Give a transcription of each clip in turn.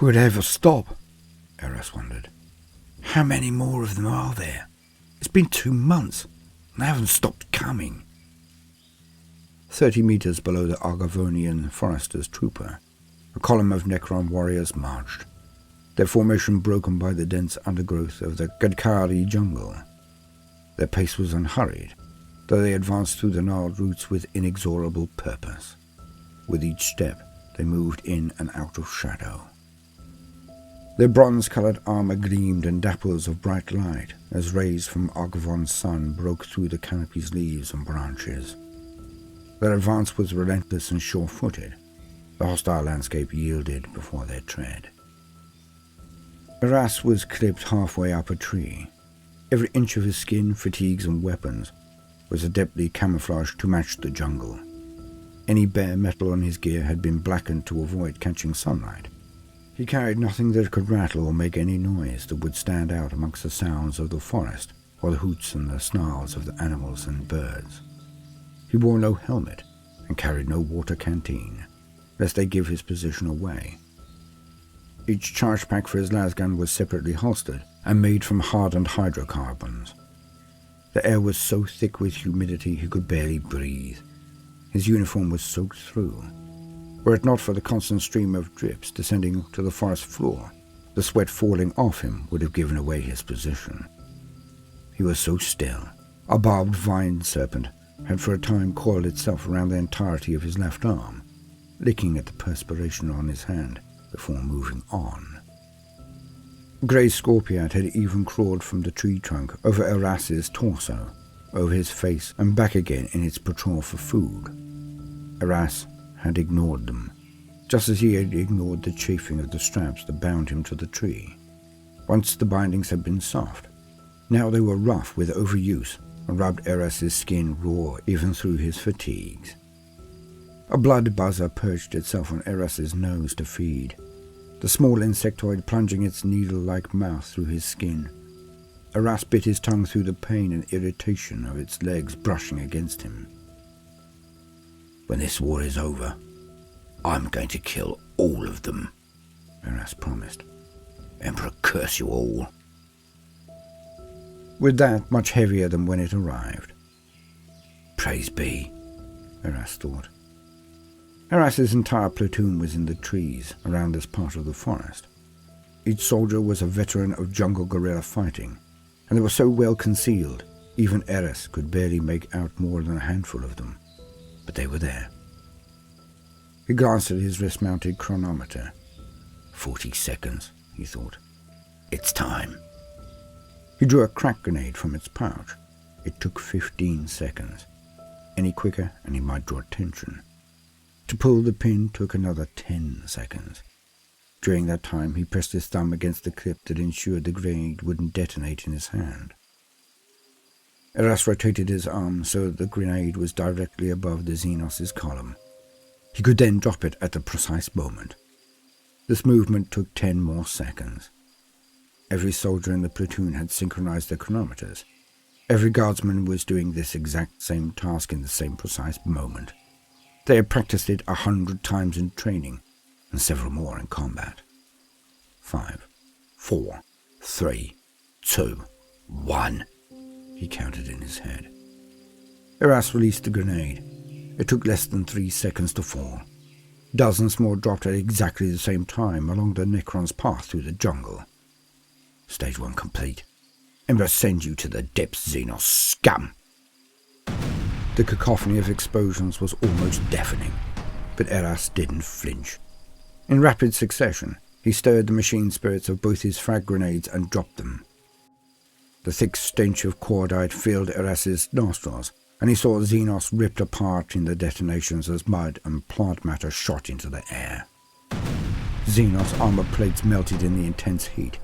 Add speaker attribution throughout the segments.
Speaker 1: would ever stop? Eras wondered. How many more of them are there? It's been 2 months, and they haven't stopped coming. 30 meters below the Argovonian forester's trooper, a column of Necron warriors marched, their formation broken by the dense undergrowth of the Gadkari jungle. Their pace was unhurried, though they advanced through the gnarled roots with inexorable purpose. With each step, they moved in and out of shadow. Their bronze-coloured armour gleamed in dapples of bright light as rays from Arghavon's sun broke through the canopy's leaves and branches. Their advance was relentless and sure-footed. The hostile landscape yielded before their tread. Eras was clipped halfway up a tree. Every inch of his skin, fatigues and weapons was adeptly camouflaged to match the jungle. Any bare metal on his gear had been blackened to avoid catching sunlight. He carried nothing that could rattle or make any noise that would stand out amongst the sounds of the forest or the hoots and the snarls of the animals and birds. He wore no helmet and carried no water canteen, lest they give his position away. Each charge pack for his lasgun was separately holstered and made from hardened hydrocarbons. The air was so thick with humidity he could barely breathe. His uniform was soaked through. Were it not for the constant stream of drips descending to the forest floor, the sweat falling off him would have given away his position. He was so still. A barbed vine serpent had for a time coiled itself around the entirety of his left arm, licking at the perspiration on his hand before moving on. Grey Scorpiat had even crawled from the tree trunk over Eras's torso, over his face and back again in its patrol for food. Eras had ignored them, just as he had ignored the chafing of the straps that bound him to the tree. Once the bindings had been soft, now they were rough with overuse and rubbed Eras's skin raw even through his fatigues. A blood buzzer perched itself on Eras's nose to feed, the small insectoid plunging its needle-like mouth through his skin. Eras bit his tongue through the pain and irritation of its legs brushing against him. When this war is over, I'm going to kill all of them, Eras promised. Emperor curse you all. With that, much heavier than when it arrived. Praise be, Eras thought. Eras's entire platoon was in the trees around this part of the forest. Each soldier was a veteran of jungle guerrilla fighting, and they were so well concealed, even Eras could barely make out more than a handful of them. But they were there. He glanced at his wrist-mounted chronometer. 40 seconds, he thought. It's time. He drew a crack grenade from its pouch. It took 15 seconds. Any quicker and he might draw attention. To pull the pin took another 10 seconds. During that time he pressed his thumb against the clip that ensured the grenade wouldn't detonate in his hand. Eras rotated his arm so that the grenade was directly above the Xenos' column. He could then drop it at the precise moment. This movement took 10 more seconds. Every soldier in the platoon had synchronized their chronometers. Every guardsman was doing this exact same task in the same precise moment. They had practiced it 100 times in training, and several more in combat. 5, 4, 3, 2, 1... he counted in his head. Eras released the grenade. It took less than 3 seconds to fall. Dozens more dropped at exactly the same time along the Necron's path through the jungle. Stage 1 complete. Emperor send you to the depths, Xenos scum! The cacophony of explosions was almost deafening, but Eras didn't flinch. In rapid succession, he stirred the machine spirits of both his frag grenades and dropped them. The thick stench of cordite filled Eras's nostrils, and he saw Xenos ripped apart in the detonations as mud and plant matter shot into the air. Xenos armor plates melted in the intense heat.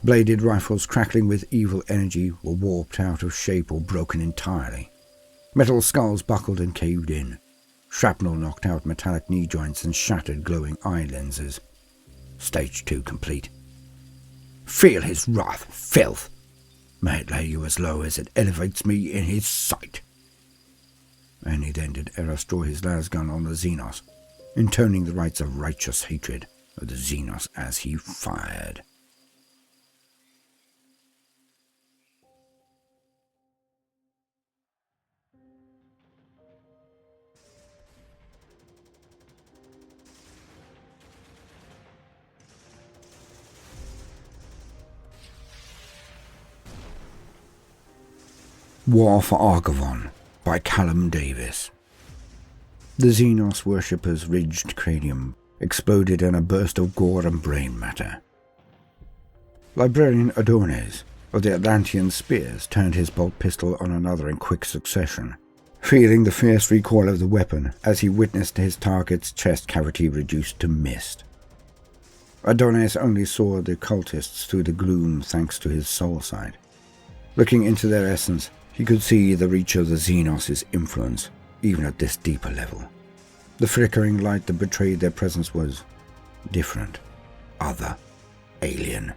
Speaker 1: Bladed rifles crackling with evil energy were warped out of shape or broken entirely. Metal skulls buckled and caved in. Shrapnel knocked out metallic knee joints and shattered glowing eye lenses. Stage 2 complete. Feel his wrath, filth! May it lay you as low as it elevates me in his sight. Only then did Eras draw his lasgun on the Xenos, intoning the rites of righteous hatred, of the Xenos as he fired. War for Argovon by Callum Davis. The Xenos worshippers' ridged cranium exploded in a burst of gore and brain matter. Librarian Adonis of the Atlantean spears turned his bolt pistol on another in quick succession, feeling the fierce recoil of the weapon as he witnessed his target's chest cavity reduced to mist. Adonis only saw the cultists through the gloom thanks to his soul sight. Looking into their essence, he could see the reach of the Xenos' influence, even at this deeper level. The flickering light that betrayed their presence was different, other, alien.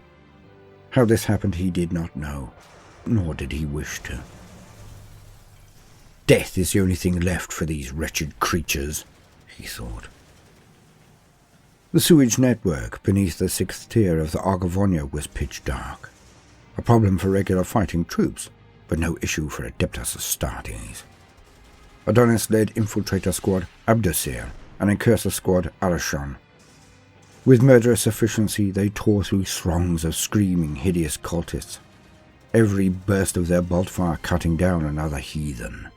Speaker 1: How this happened he did not know, nor did he wish to. Death is the only thing left for these wretched creatures, he thought. The sewage network beneath the sixth tier of the Arghavon was pitch dark, a problem for regular fighting troops, but no issue for Adeptus Astartes. Adonis led Infiltrator Squad Abdosir and Incursor Squad Arashon. With murderous efficiency, they tore through throngs of screaming, hideous cultists, every burst of their bolt fire cutting down another heathen.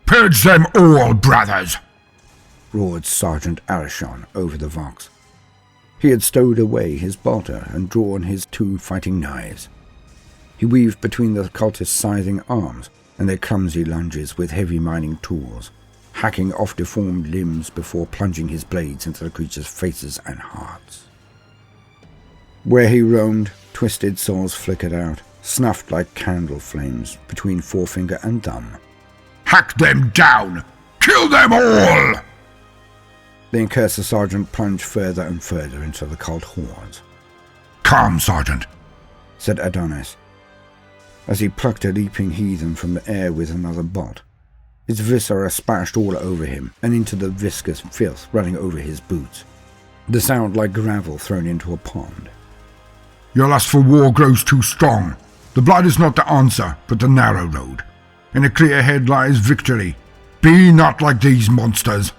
Speaker 2: "Purge them all, brothers!"
Speaker 1: roared Sergeant Arashon over the Vox. He had stowed away his bolter and drawn his two fighting knives. He weaved between the cultists' scything arms and their clumsy lunges with heavy mining tools, hacking off deformed limbs before plunging his blades into the creatures' faces and hearts. Where he roamed, twisted souls flickered out, snuffed like candle flames between forefinger and thumb.
Speaker 2: "Hack them down! Kill them all!"
Speaker 1: The Incursor Sergeant plunged further and further into the cult hordes.
Speaker 2: "Calm, Sergeant,"
Speaker 1: said Adonis, as he plucked a leaping heathen from the air with another bolt. His viscera splashed all over him and into the viscous filth running over his boots, the sound like gravel thrown into a pond.
Speaker 2: "Your lust for war grows too strong. The blood is not the answer, but the narrow road. In a clear head lies victory. Be not like these monsters."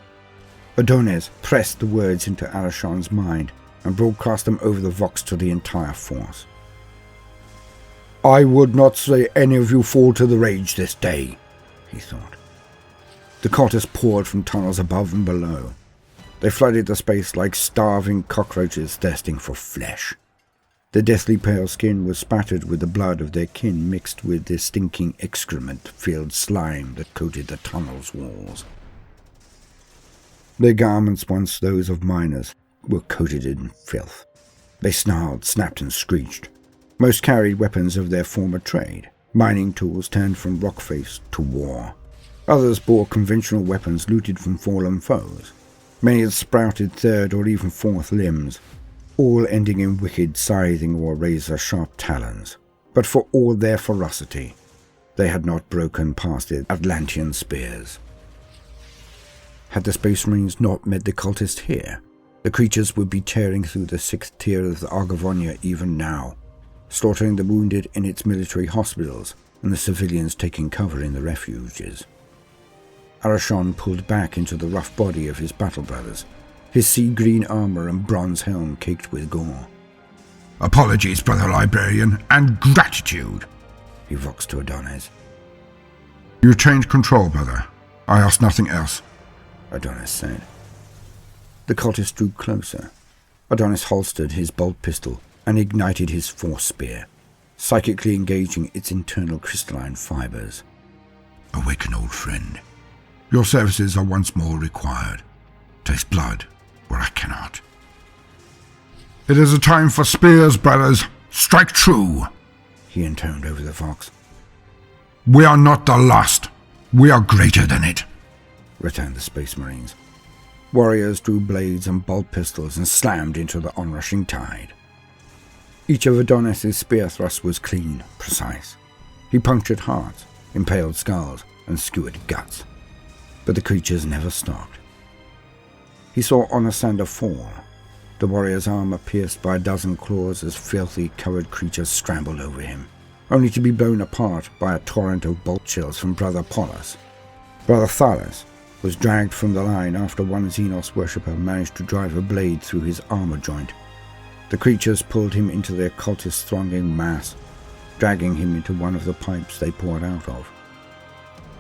Speaker 1: Adonis pressed the words into Arashon's mind and broadcast them over the Vox to the entire force. "I would not say any of you fall to the rage this day," he thought. The cultists poured from tunnels above and below. They flooded the space like starving cockroaches thirsting for flesh. Their deathly pale skin was spattered with the blood of their kin mixed with the stinking excrement-filled slime that coated the tunnel's walls. Their garments, once those of miners, were coated in filth. They snarled, snapped and screeched. Most carried weapons of their former trade, mining tools turned from rockface to war. Others bore conventional weapons looted from fallen foes. Many had sprouted third or even fourth limbs, all ending in wicked scything or razor-sharp talons. But for all their ferocity, they had not broken past the Atlantean spears. Had the Space Marines not met the cultists here, the creatures would be tearing through the sixth tier of the Arghavon even now, slaughtering the wounded in its military hospitals and the civilians taking cover in the refuges. Arashon pulled back into the rough body of his battle brothers, his sea-green armor and bronze helm caked with gore.
Speaker 2: "Apologies, Brother Librarian, and gratitude,"
Speaker 1: he voxed to Adonis.
Speaker 2: "You changed control, brother. I asked nothing else,"
Speaker 1: Adonis said. The cultist drew closer. Adonis holstered his bolt pistol and ignited his force spear, psychically engaging its internal crystalline fibers.
Speaker 2: "Awaken, old friend. Your services are once more required. Taste blood where I cannot. It is a time for spears, brothers. Strike true,"
Speaker 1: he intoned over the Vox.
Speaker 2: "We are not the last. We are greater than it,"
Speaker 1: returned the Space Marines. Warriors drew blades and bolt pistols and slammed into the onrushing tide. Each of Adonis' spear thrusts was clean, precise. He punctured hearts, impaled skulls, and skewered guts. But the creatures never stopped. He saw Onosander fall, the warrior's armor pierced by a dozen claws as filthy, covered creatures scrambled over him, only to be blown apart by a torrent of bolt shells from Brother Polus. Brother Thalas was dragged from the line after one Xenos worshipper managed to drive a blade through his armor joint. The creatures pulled him into their cultist thronging mass, dragging him into one of the pipes they poured out of.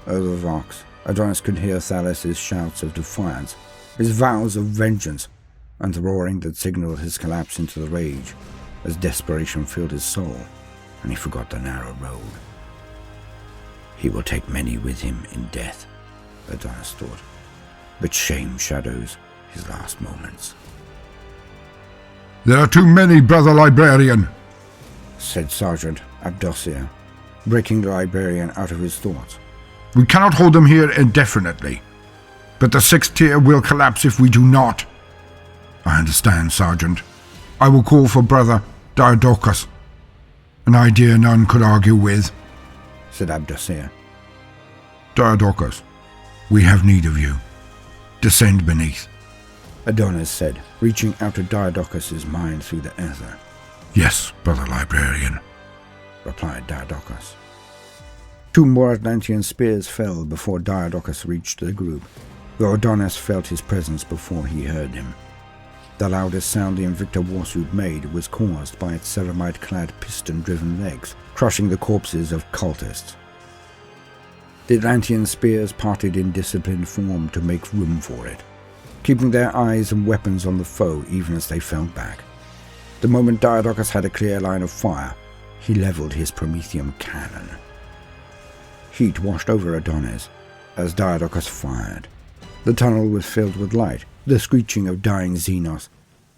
Speaker 1: Over the Vox, Adonis could hear Thalas' shouts of defiance, his vows of vengeance, and the roaring that signaled his collapse into the rage as desperation filled his soul, and he forgot the narrow road. He will take many with him in death, Adonis thought, but shame shadows his last moments.
Speaker 2: There are too many, Brother Librarian,
Speaker 1: said Sergeant Abdosia, breaking the Librarian out of his thoughts.
Speaker 2: We cannot hold them here indefinitely, but the 6th tier will collapse if we do not. I understand, Sergeant. I will call for Brother Diadochus, an idea none could argue with,
Speaker 1: said Abdosia.
Speaker 2: Diadochus, we have need of you. Descend beneath,
Speaker 1: Adonis said, reaching out to Diadochus' mind through the ether.
Speaker 2: Yes, Brother Librarian,
Speaker 1: replied Diadochus. 2 more Atlantean spears fell before Diadochus reached the group, though Adonis felt his presence before he heard him. The loudest sound the Invicta warsuit made was caused by its ceramite-clad piston-driven legs, crushing the corpses of cultists. The Atlantean spears parted in disciplined form to make room for it, keeping their eyes and weapons on the foe even as they fell back. The moment Diadochus had a clear line of fire, he leveled his Prometheum cannon. Heat washed over Adonis as Diadochus fired. The tunnel was filled with light, the screeching of dying Xenos,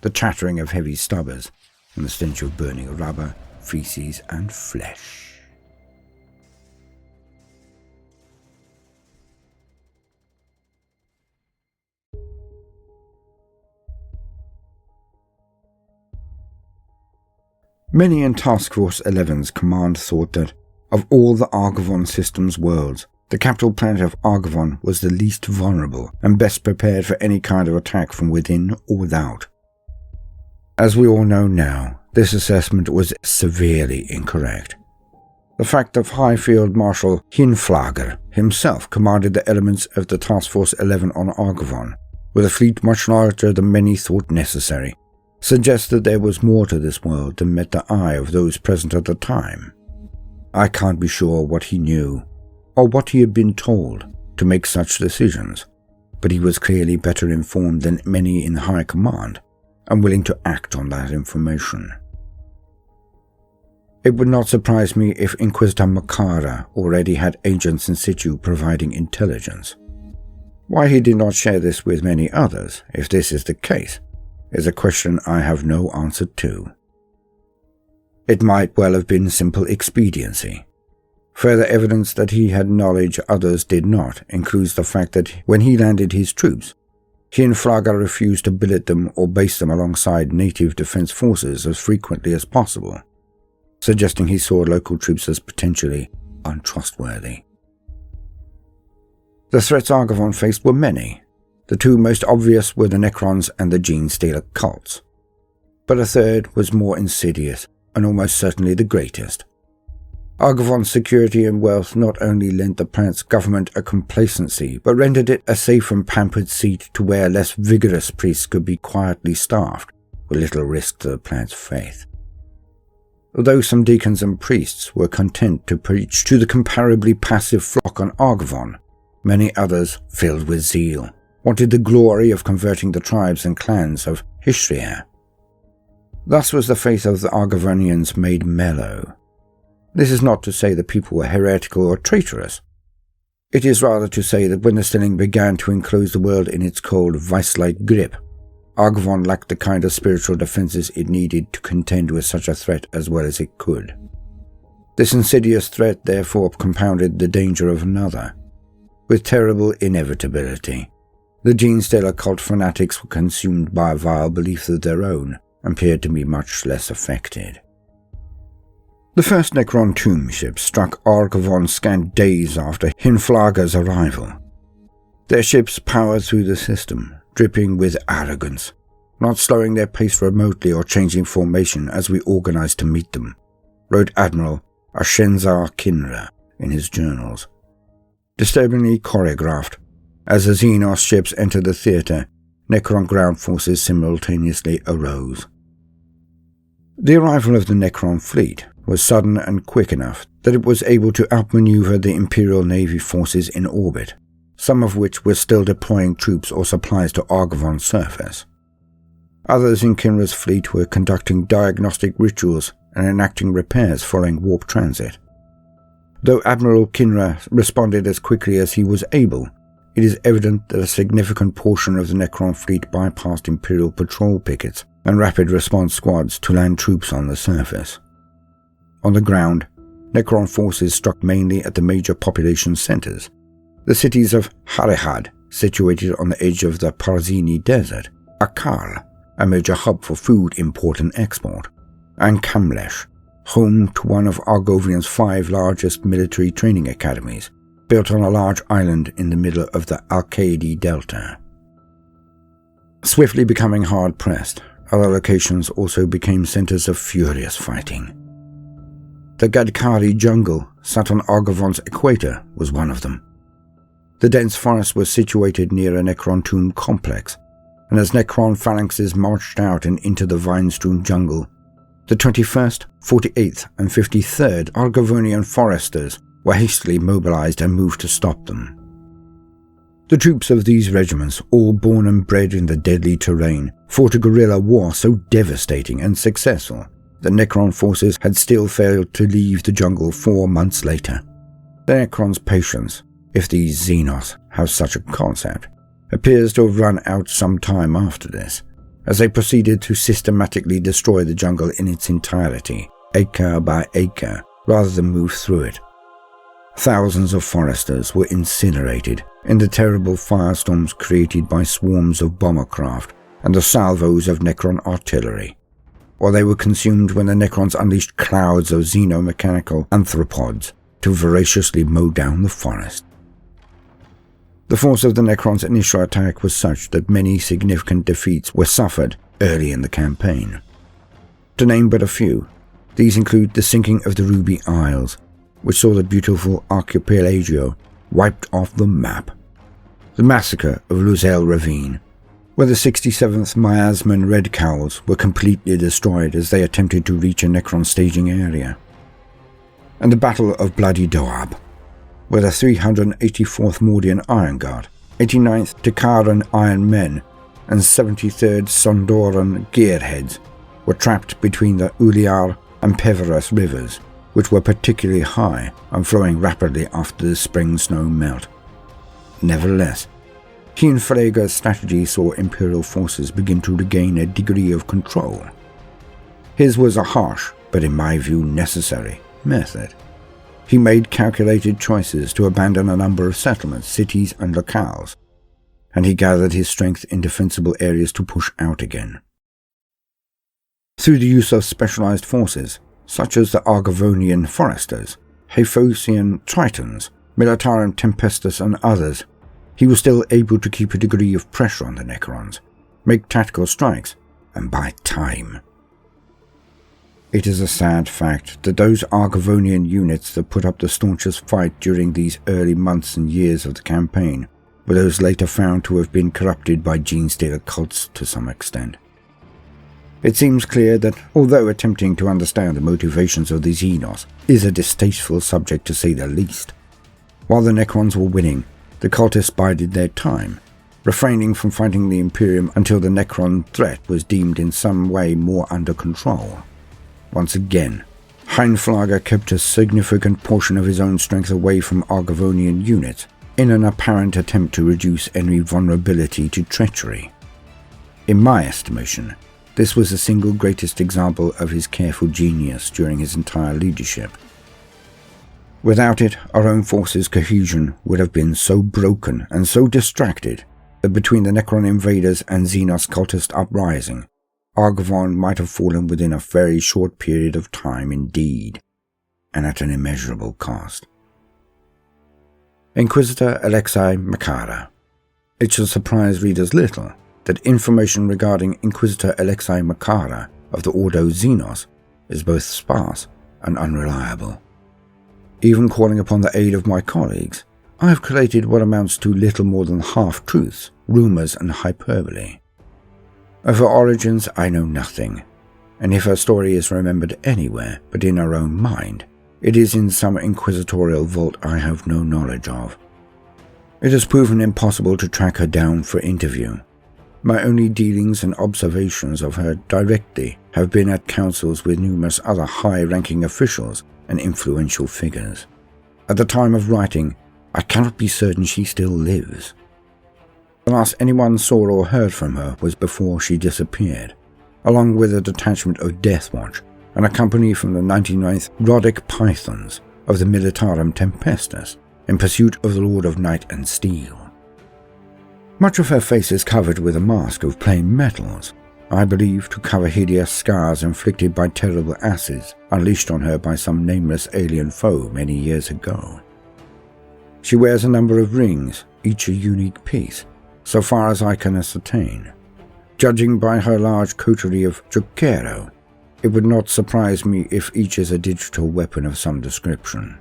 Speaker 1: the chattering of heavy stubbers, and the stench of burning rubber, feces, and flesh. Many in Task Force 11's command thought that, of all the Argovon system's worlds, the capital planet of Argovon was the least vulnerable and best prepared for any kind of attack from within or without. As we all know now, this assessment was severely incorrect. The fact of High Field Marshal Hinflager himself commanded the elements of the Task Force 11 on Argovon, with a fleet much larger than many thought necessary, suggests that there was more to this world than met the eye of those present at the time. I can't be sure what he knew, or what he had been told, to make such decisions, but he was clearly better informed than many in high command, and willing to act on that information. It would not surprise me if Inquisitor Makara already had agents in situ providing intelligence. Why he did not share this with many others, if this is the case, is a question I have no answer to. It might well have been simple expediency. Further evidence that he had knowledge others did not includes the fact that when he landed his troops, he and Fraga refused to billet them or base them alongside native defense forces as frequently as possible, suggesting he saw local troops as potentially untrustworthy. The threats Arghavon faced were many. The 2 most obvious were the Necrons and the Genestealer Cults, but a third was more insidious and almost certainly the greatest. Arghavon's security and wealth not only lent the planet's government a complacency, but rendered it a safe and pampered seat to where less vigorous priests could be quietly staffed, with little risk to the planet's faith. Although some deacons and priests were content to preach to the comparably passive flock on Arghavon, many others, filled with zeal, wanted the glory of converting the tribes and clans of Histria. Thus was the faith of the Arghavonians made mellow. This is not to say that people were heretical or traitorous. It is rather to say that when the Stilling began to enclose the world in its cold, vice-like grip, Arghavon lacked the kind of spiritual defenses it needed to contend with such a threat as well as it could. This insidious threat therefore compounded the danger of another. With terrible inevitability, the Genestealer cult fanatics were consumed by a vile belief of their own, and appeared to be much less affected. The first Necron tomb ship struck Arghavon scant days after Hinflager's arrival. Their ships powered through the system, dripping with arrogance, not slowing their pace remotely or changing formation as we organized to meet them, wrote Admiral Ashenzar Kinra in his journals. Disturbingly choreographed, as the Xenos ships entered the theater, Necron ground forces simultaneously arose. The arrival of the Necron fleet was sudden and quick enough that it was able to outmaneuver the Imperial Navy forces in orbit, some of which were still deploying troops or supplies to Arghavon's surface. Others in Kinra's fleet were conducting diagnostic rituals and enacting repairs following warp transit. Though Admiral Kinra responded as quickly as he was able, it is evident that a significant portion of the Necron fleet bypassed Imperial patrol pickets and rapid response squads to land troops on the surface. On the ground, Necron forces struck mainly at the major population centers, the cities of Harihad, situated on the edge of the Parzini Desert, Akal, a major hub for food import and export, and Kamlesh, home to one of Argovion's 5 largest military training academies, built on a large island in the middle of the Alkadi Delta. Swiftly becoming hard-pressed, other locations also became centers of furious fighting. The Gadkari jungle, sat on Arghavon's equator, was one of them. The dense forest was situated near a Necron tomb complex, and as Necron phalanxes marched out and into the vine-strewn jungle, the 21st, 48th, and 53rd Arghavonian foresters were hastily mobilized and moved to stop them. The troops of these regiments, all born and bred in the deadly terrain, fought a guerrilla war so devastating and successful that Necron forces had still failed to leave the jungle 4 months later. The Necron's patience, if these Xenos have such a concept, appears to have run out some time after this, as they proceeded to systematically destroy the jungle in its entirety, acre by acre, rather than move through it. Thousands of foresters were incinerated in the terrible firestorms created by swarms of bombercraft and the salvos of Necron artillery, or they were consumed when the Necrons unleashed clouds of xenomechanical anthropods to voraciously mow down the forest. The force of the Necrons' initial attack was such that many significant defeats were suffered early in the campaign. To name but a few, these include the sinking of the Ruby Isles, which saw the beautiful archipelago wiped off the map, the massacre of Luzel Ravine, where the 67th Miasman Red Cowls were completely destroyed as they attempted to reach a Necron staging area, and the Battle of Bloody Doab, where the 384th Mordian Iron Guard, 89th Takaran Iron Men, and 73rd Sondoran Gearheads were trapped between the Uliar and Peverus rivers, which were particularly high and flowing rapidly after the spring snow melt. Nevertheless, Keen Frega's strategy saw Imperial forces begin to regain a degree of control. His was a harsh, but in my view necessary, method. He made calculated choices to abandon a number of settlements, cities, and locales, and he gathered his strength in defensible areas to push out again. Through the use of specialized forces, such as the Arghavonian Foresters, Hephosian Tritons, Militarum Tempestus, and others, he was still able to keep a degree of pressure on the Necrons, make tactical strikes, and buy time. It is a sad fact that those Arghavonian units that put up the staunchest fight during these early months and years of the campaign were those later found to have been corrupted by Genestealer cults to some extent. It seems clear that, although attempting to understand the motivations of the Xenos is a distasteful subject to say the least, while the Necrons were winning, the cultists bided their time, refraining from fighting the Imperium until the Necron threat was deemed in some way more under control. Once again, Heinflager kept a significant portion of his own strength away from Arghavonian units in an apparent attempt to reduce any vulnerability to treachery. In my estimation, this was the single greatest example of his careful genius during his entire leadership. Without it, our own forces' cohesion would have been so broken and so distracted that between the Necron invaders and Xenos cultist uprising, Arghavon might have fallen within a very short period of time indeed, and at an immeasurable cost. Inquisitor Alexei Makara. It shall surprise readers little that information regarding Inquisitor Makara of the Ordo Xenos is both sparse and unreliable. Even calling upon the aid of my colleagues, I have collated what amounts to little more than half-truths, rumours and hyperbole. Of her origins I know nothing, and if her story is remembered anywhere but in her own mind, it is in some inquisitorial vault I have no knowledge of. It has proven impossible to track her down for interview. My only dealings and observations of her directly have been at councils with numerous other high-ranking officials and influential figures. At the time of writing, I cannot be certain she still lives. The last anyone saw or heard from her was before she disappeared, along with a detachment of Death Watch and a company from the 99th Rhodic Pythons of the Militarum Tempestus in pursuit of the Lord of Night and Steel. Much of her face is covered with a mask of plain metals, I believe to cover hideous scars inflicted by terrible acids unleashed on her by some nameless alien foe many years ago. She wears a number of rings, each a unique piece, so far as I can ascertain. Judging by her large coterie of Jukero, it would not surprise me if each is a digital weapon of some description.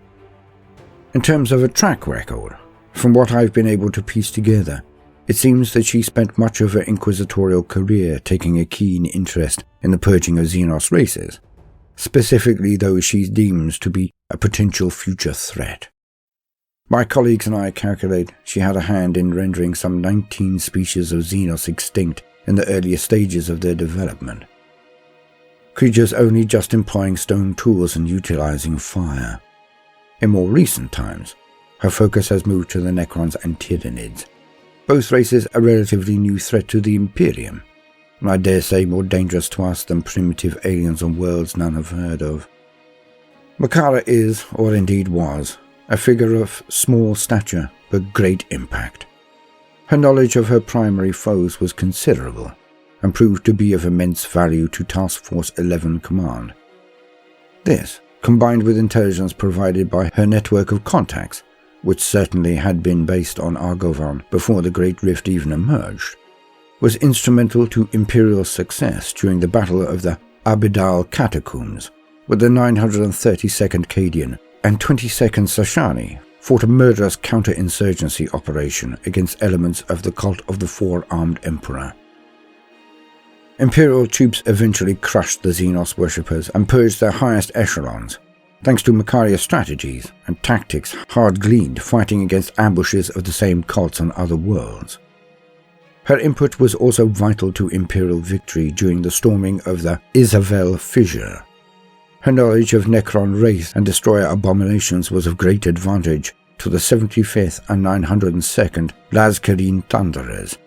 Speaker 1: In terms of a track record, from what I've been able to piece together, it seems that she spent much of her inquisitorial career taking a keen interest in the purging of Xenos races, specifically those she deems to be a potential future threat. My colleagues and I calculate she had a hand in rendering some 19 species of Xenos extinct in the earlier stages of their development. Creatures only just employing stone tools and utilizing fire. In more recent times, her focus has moved to the Necrons and Tyranids, both races a relatively new threat to the Imperium, and I dare say more dangerous to us than primitive aliens on worlds none have heard of. Makara is, or indeed was, a figure of small stature but great impact. Her knowledge of her primary foes was considerable, and proved to be of immense value to Task Force 11 Command. This, combined with intelligence provided by her network of contacts, which certainly had been based on Argovon before the Great Rift even emerged, was instrumental to Imperial success during the Battle of the Abidal Catacombs, where the 932nd Cadian and 22nd Sashani fought a murderous counter-insurgency operation against elements of the Cult of the Four-Armed Emperor. Imperial troops eventually crushed the Xenos worshippers and purged their highest echelons, thanks to Makara's strategies and tactics hard-gleaned fighting against ambushes of the same cults on other worlds. Her input was also vital to Imperial victory during the storming of the Isabel Fissure. Her knowledge of Necron wraith and destroyer abominations was of great advantage to the 75th and 902nd Lazkarine Thunderers,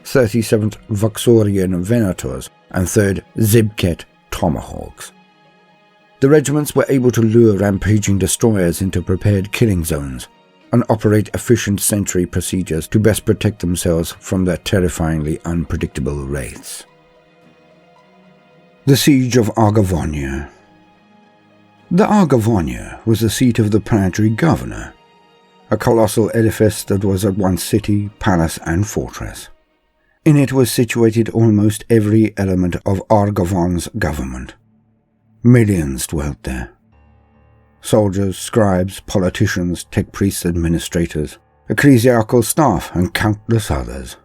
Speaker 1: 37th Voxorian Venators, and 3rd Zibket Tomahawks. The regiments were able to lure rampaging destroyers into prepared killing zones and operate efficient sentry procedures to best protect themselves from their terrifyingly unpredictable wraiths. The Siege of Argovon. The Argovon was the seat of the planetary governor, a colossal edifice that was at once city, palace and fortress. In it was situated almost every element of Argovon's government. Millions dwelt there. Soldiers, scribes, politicians, tech priests, administrators, ecclesiastical staff, and countless others.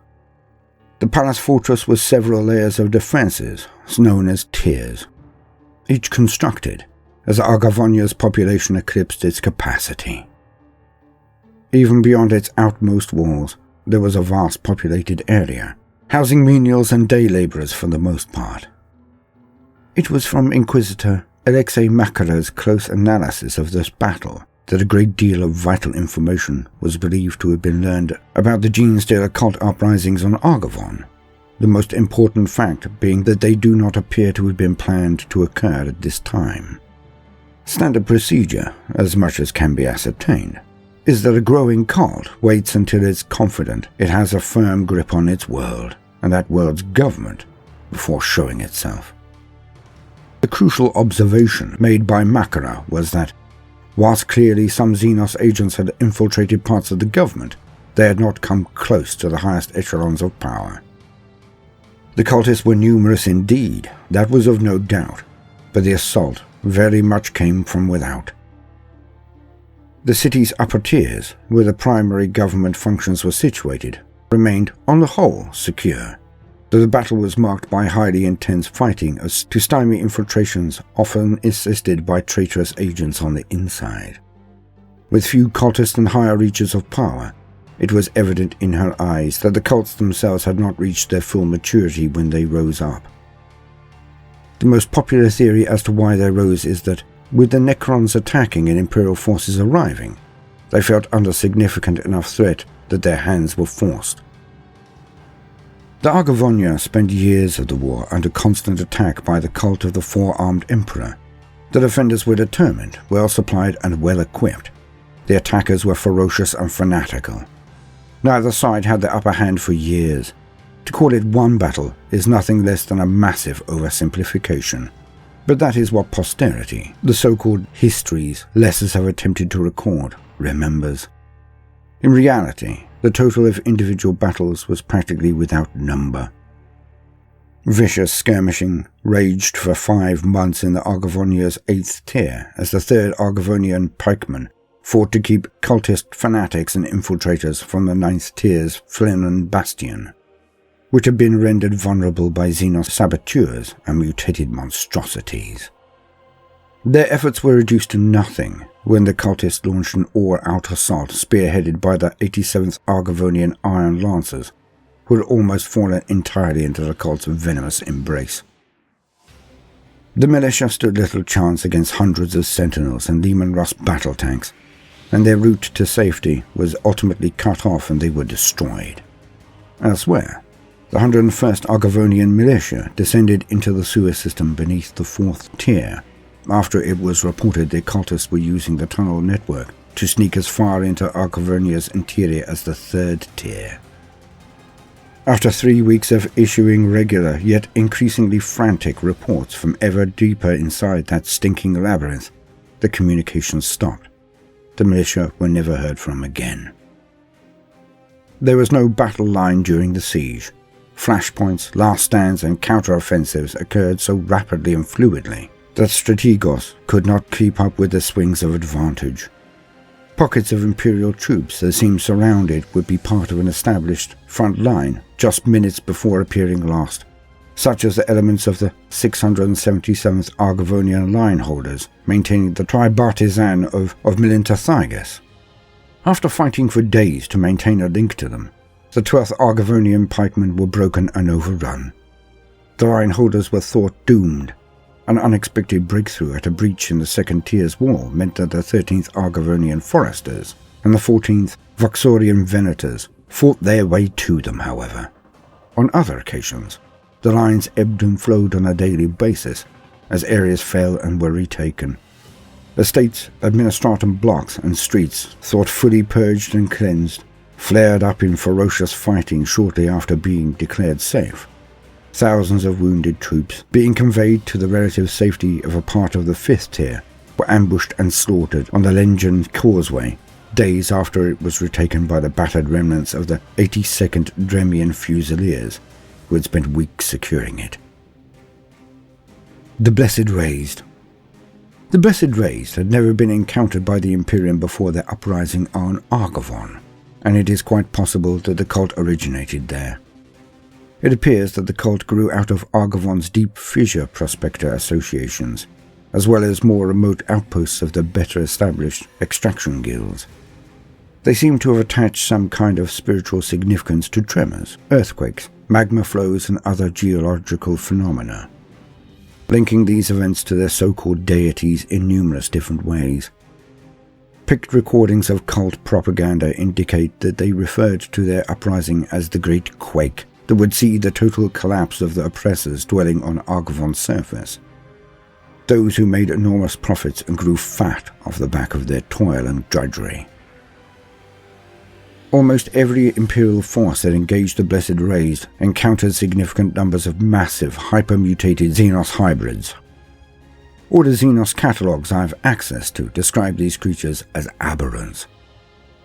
Speaker 1: The palace fortress was several layers of defences, known as tiers, each constructed as Argovonia's population eclipsed its capacity. Even beyond its outmost walls, there was a vast populated area, housing menials and day labourers for the most part. It was from Inquisitor Makara's close analysis of this battle that a great deal of vital information was believed to have been learned about the Genestealer cult uprisings on Argovon, the most important fact being that they do not appear to have been planned to occur at this time. Standard procedure, as much as can be ascertained, is that a growing cult waits until it's confident it has a firm grip on its world and that world's government before showing itself. The crucial observation made by Makara was that, whilst clearly some Xenos agents had infiltrated parts of the government, they had not come close to the highest echelons of power. The cultists were numerous indeed, that was of no doubt, but the assault very much came from without. The city's upper tiers, where the primary government functions were situated, remained, on the whole, secure, though the battle was marked by highly intense fighting as to stymie infiltrations often assisted by traitorous agents on the inside. With few cultists and higher reaches of power, it was evident in her eyes that the cults themselves had not reached their full maturity when they rose up. The most popular theory as to why they rose is that, with the Necrons attacking and Imperial forces arriving, they felt under significant enough threat that their hands were forced. The Arghavon spent years of the war under constant attack by the cult of the four-armed Emperor. The defenders were determined, well-supplied and well-equipped. The attackers were ferocious and fanatical. Neither side had the upper hand for years. To call it one battle is nothing less than a massive oversimplification. But that is what posterity, the so-called histories lessers have attempted to record, remembers. In reality, the total of individual battles was practically without number. Vicious skirmishing raged for 5 months in the Arghavonia's 8th tier as the 3rd Arghavonian pikemen fought to keep cultist fanatics and infiltrators from the 9th tier's Flennen bastion, which had been rendered vulnerable by Xenos saboteurs and mutated monstrosities. Their efforts were reduced to nothing when the cultists launched an all-out assault spearheaded by the 87th Arghavonian Iron Lancers, who had almost fallen entirely into the cult's venomous embrace. The militia stood little chance against hundreds of sentinels and Leman Russ battle tanks, and their route to safety was ultimately cut off and they were destroyed. Elsewhere, the 101st Arghavonian militia descended into the sewer system beneath the 4th tier, after it was reported the cultists were using the tunnel network to sneak as far into Arghavonia's interior as the 3rd tier. After 3 weeks of issuing regular yet increasingly frantic reports from ever deeper inside that stinking labyrinth, the communications stopped. The militia were never heard from again. There was no battle line during the siege. Flashpoints, last stands and counter-offensives occurred so rapidly and fluidly that strategos could not keep up with the swings of advantage. Pockets of Imperial troops that seemed surrounded would be part of an established front line just minutes before appearing lost, such as the elements of the 677th Arghavonian line holders maintaining the tripartisan of Milintathygus. After fighting for days to maintain a link to them, the 12th Arghavonian pikemen were broken and overrun. The line holders were thought doomed. An unexpected breakthrough at a breach in the 2nd tier's wall meant that the 13th Arghavonian foresters and the 14th Voxorian venators fought their way to them, however. On other occasions, the lines ebbed and flowed on a daily basis as areas fell and were retaken. Estates, administratum blocks and streets, thought fully purged and cleansed, flared up in ferocious fighting shortly after being declared safe. Thousands of wounded troops, being conveyed to the relative safety of a part of the 5th tier, were ambushed and slaughtered on the Lengen Causeway, days after it was retaken by the battered remnants of the 82nd Dremian Fusiliers, who had spent weeks securing it. The Blessed Raised. The Blessed Raised had never been encountered by the Imperium before their uprising on Argovon, and it is quite possible that the cult originated there. It appears that the cult grew out of Arghavon's deep fissure prospector associations, as well as more remote outposts of the better established extraction guilds. They seem to have attached some kind of spiritual significance to tremors, earthquakes, magma flows and other geological phenomena, linking these events to their so-called deities in numerous different ways. Picked recordings of cult propaganda indicate that they referred to their uprising as the Great Quake, that would see the total collapse of the oppressors dwelling on Arghavon's surface. Those who made enormous profits and grew fat off the back of their toil and drudgery. Almost every Imperial force that engaged the Blessed Raised encountered significant numbers of massive, hyper-mutated Xenos hybrids. All the Xenos catalogues I have access to describe these creatures as aberrants.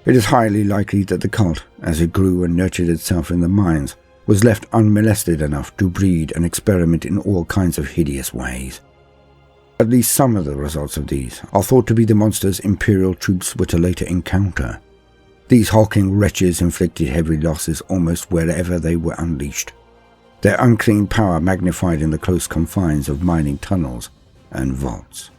Speaker 1: It is highly likely that the cult, as it grew and nurtured itself in the mines, was left unmolested enough to breed and experiment in all kinds of hideous ways. At least some of the results of these are thought to be the monsters Imperial troops were to later encounter. These hulking wretches inflicted heavy losses almost wherever they were unleashed, their unclean power magnified in the close confines of mining tunnels and vaults.